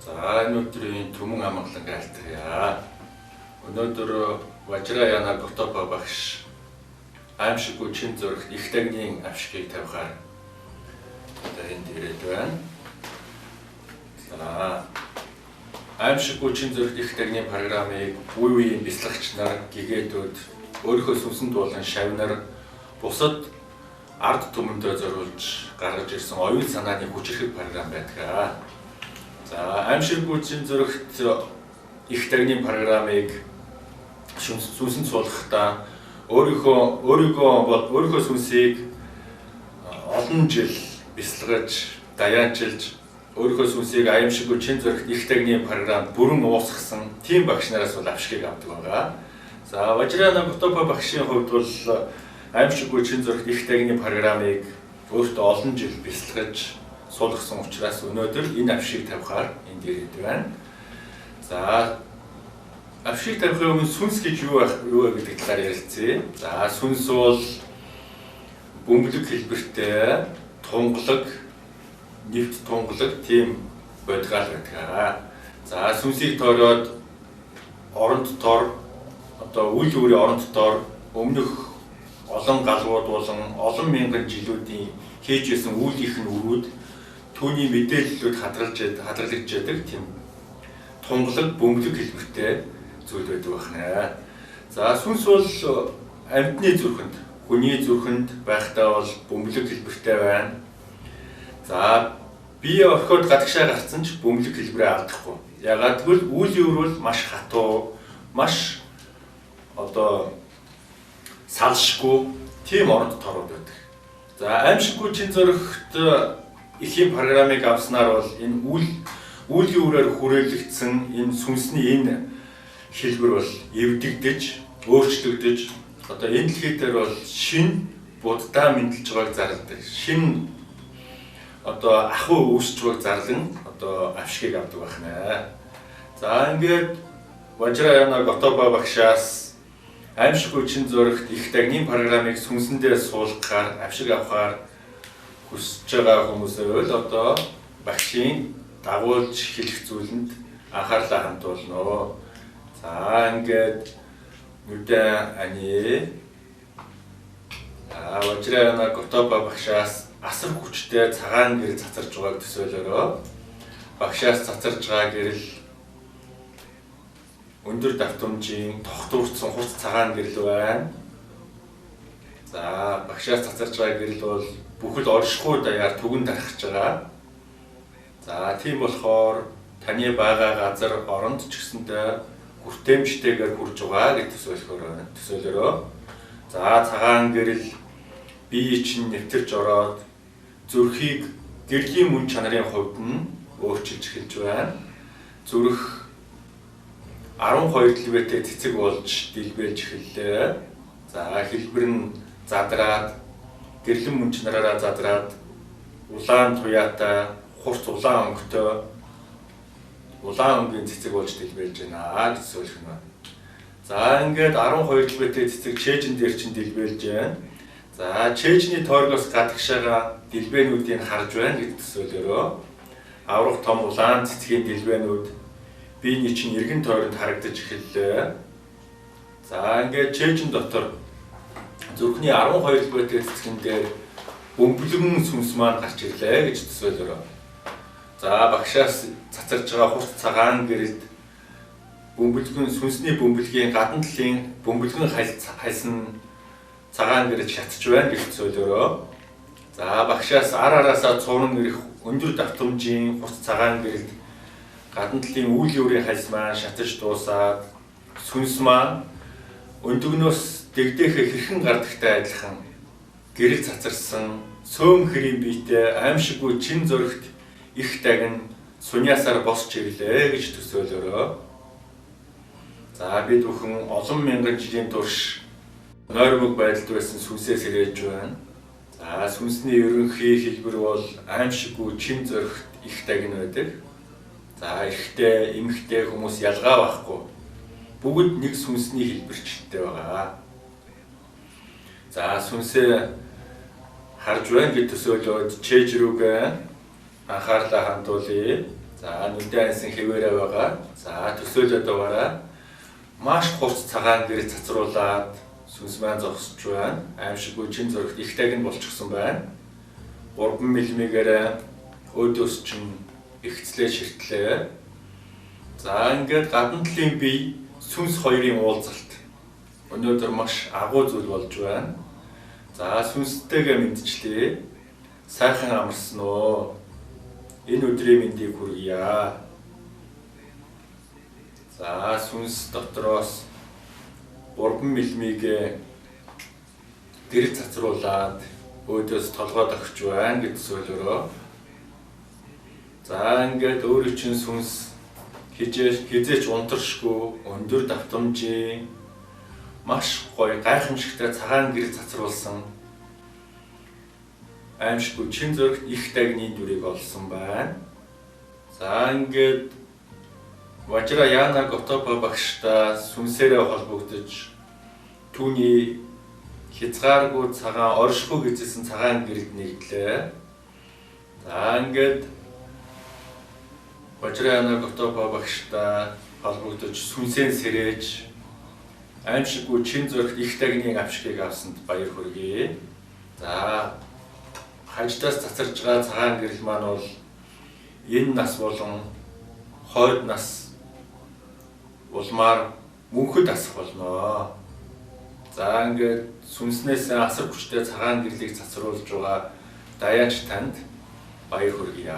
За энэ өдрийн Түмэн амгалан айлтгая. Өнөөдөр Важраяна Готопа багш аимшиггүй чин зүрх их тагнын авшигыг тавихаар энд ирээд байна. За аимшиггүй чин зүрх их тагнын программыг үе үеийн бяцлагч нар, гигээдүүд, өөрийнхөө сүнсэнд болон шавнар бусад ард түмэндээ зориулж гаргаж ирсэн оюун санааны хүчирхэг програм байдаг. За аимшиггүй чин зүрхт их тагнын программыг сүнсэнд суулгахдаа өөрийнхөө сүнсийг олон жил бяцлагж, даяанчилж өөрийнхөө сүнсийг аимшиггүй чин зүрхт их тагнын програмд бүрэн уусгасан тийм багш нараас бол авшигыг авдаг байгаа. За Важраяна Готопа багшийн хувьд бол аимшиггүй чин зүрхт их тагнын программыг өөртөө олон жил бяцлагж суулгасан учраас өнөөдөр энэ авшигыг тавихаар энд ирээд байна. За авшиг тавихын өмнө сүнс гэж юу вэ гэдэг талаар ярилцъя. За сүнс бол бөмбөлөг хэлбэртэй тунгалаг, нэвт тунгалаг тийм бодгаал байдаг. За сүнсийг тоороод оронд тор, одоо үйл өөрийн оронд тор өмнөх олон галууд болон олон мянган жилүүдийн хийж исэн үйлийнх нь өрүүд түүний мэдээллүүд хадгалагдж яадаг тийм тунгалаг бөмбөлөг хэлбэртэй зүйл байдаг байна. За сүнс бол амьтны зүрхэнд, хүний зүрхэнд байхдаа бол бөмбөлөг хэлбэртэй байна. За бие орхиод гадагшаа гарсан ч бөмбөлөг хэлбэрээ алдахгүй. Ягаад гэвэл үйл өөр бол маш хатуу, маш салшгүй тийм оронд торууд байдаг. За аимшиггүй чин зүрхт эхийн программыг авснаар бол энэ үүлийн үрээр хүрээлэгдсэн энэ сүнсний энэ хэлбэр бол эвдэгдэж, өөрчлөгдөж, одоо энэ дэлхий дээр бол шинэ буддаа мэдлж байгааг зарладаг. Шинэ ахуй үүсч байгааг зарлан авшигыг авдаг байна. За ингээд Важраяна Готопа багшаас аимшиггүй чин зүрхт их тагнын программыг сүнсэндээ суулгахаар, авшиг авахаар хүсэж байгаа хүмүүсээ бол багшийн дагуулж хэлэх зүйлэнд анхаарлаа хандуулно. За ингээд нүдэн ани Важраяна Готопа багшаас асар хүчтэй цагаан гэрэл цацарж байгааг төсөөлөөрөө. Багшаас цацарж байгаа гэрэл өндөр давтамжийн тогтворцсон хуц цагаан гэрэл байна. За багшаас цацарж байгаа гэрэл бол бүхэл оршихуй даяар түгэн дарахж байгаа. За тийм болохоор таны байгаа газар оронд ч гэсэндээ хүртээмжтэйгээр хүрж байгаа гэж төсөөлөөрөө. За цагаан гэрэл бие чинь нэвтэрч ороод зүрхийг гэрлийн мөн чанарын хувьд нь өөрчилж эхэлж байна. Зүрх 12 дэлбэртэй цэцэг болж дэлбэж эхэллээ. За хэлбэр нь задраад, гэрлэн мөн чанараараа задраад, улаан туяатай, хурц улаан өнгөтэй, улаан өнгийн цэцэг болж дэлбэж байна гэж төсөөлөх нь. За ингээд 12 дэлбэртэй цэцэг чэйжин дээр чинь дэлбэлж байна. За чэйжний тойргоос гадагшаага дэлбэнүүдийг харж байна гэж төсөөлөөрөө. Аврах том улаан цэцгийн дэлбэнүүд биений чинь эргэн тойронд харагдаж эхэллээ. За ингээд чэйжин дотор зүрхний 12 дэлбэртэй цэцгэн дээр бөмбөлгөн сүнс маань гарч ирлээ гэж төсөөлөөрөө. За багшаас цацарж байгаа хурц цагаан гэрэлд сүнсний бөмбөлгийн гадна талын бөмбөлгөн хайсан цагаан гэрэл шатж байна гэж төсөөлөөрөө. За багшаас араасаа цувран ирэх өндөр давтамжийн хурц цагаан гэрэлд гадна талын үүлийн үрийн хайс маань шатаж дуусаад сүнс маань өндөгнөөс дэгдээхээ хэрхэн гардагтай адилхан гэрэл цацарсан цөөн хэрийн биетэй аимшиггүй чин зүрхт их тагн суняасаар босч ирлээ гэж төсөөлөөрөө. За бид бүхэн олон мянган жилийн турш нойрмог байдалд байсан сүнсээс ирэж байна. За сүнсний ерөнхий хэлбэр бол аимшиггүй чин зүрхт их тагн байдаг. За эрэгтэй, эмэгтэй хүмүүс ялгаа байхгүй. Бүгд нэг сүнсний хэлбэрчтэй байгаа. За сүнсээ харж байна гэж төсөөлөөд чэйж рүүгээ анхаарлаа хандуулъя. За нүдэн ансан хэвээрээ байгаа. За төсөөлөд байгаараа маш хурц цагаан гэр цацруулаад сүнс маань зогсож байна. Аимшиггүй чин зөрөгт их тагн болчихсон байна. 3 мм-ээр өөдөөс чинь ихцлээ ширтлээ. За ингээд гадна талын бие сүнс хоёрын уулзалт өнөөдөр маш агуу зүйл болж байна. За сүнстэйгээ мэдчлээ. Сайхан амарсан уу? Энэ өдрийн мэндийг хүргье. За сүнс дотроос 3 мм-ийг гэр цацруулаад өөдөөс толгойд огч байна гэж сөөлөрөө. За ингээд өөрөө чинь сүнс хизээч унтаршгүй өндөр давтамжийн маш гоё гайхамшигтай цагаан гэр цацруулсан аимшиггүй чин зөрөгт их тагны дүрийг олсон байна. За ингээд Важраяна Готопа багштай сүнсээрээ холбогдож түүний хязгааргүй цагаан оршихуй гэжсэн цагаан гэрд нэгдлээ. За ингээд Важраяна Готопа багштай холбогдож сүнсээр сэрэж аимшиггүй чин зөрөгт их тагны авшигыг авсанд баяр хүргэе. За хаждаас цацарж байгаа цагаан гэрэл маань бол энэ нас болон хойд нас улмаар мөнхөд асах болно. За ингээд сүнснээс асар хүчтэй цагаан гэрлийг цацруулж байгаа даяач танд баяр хүргье.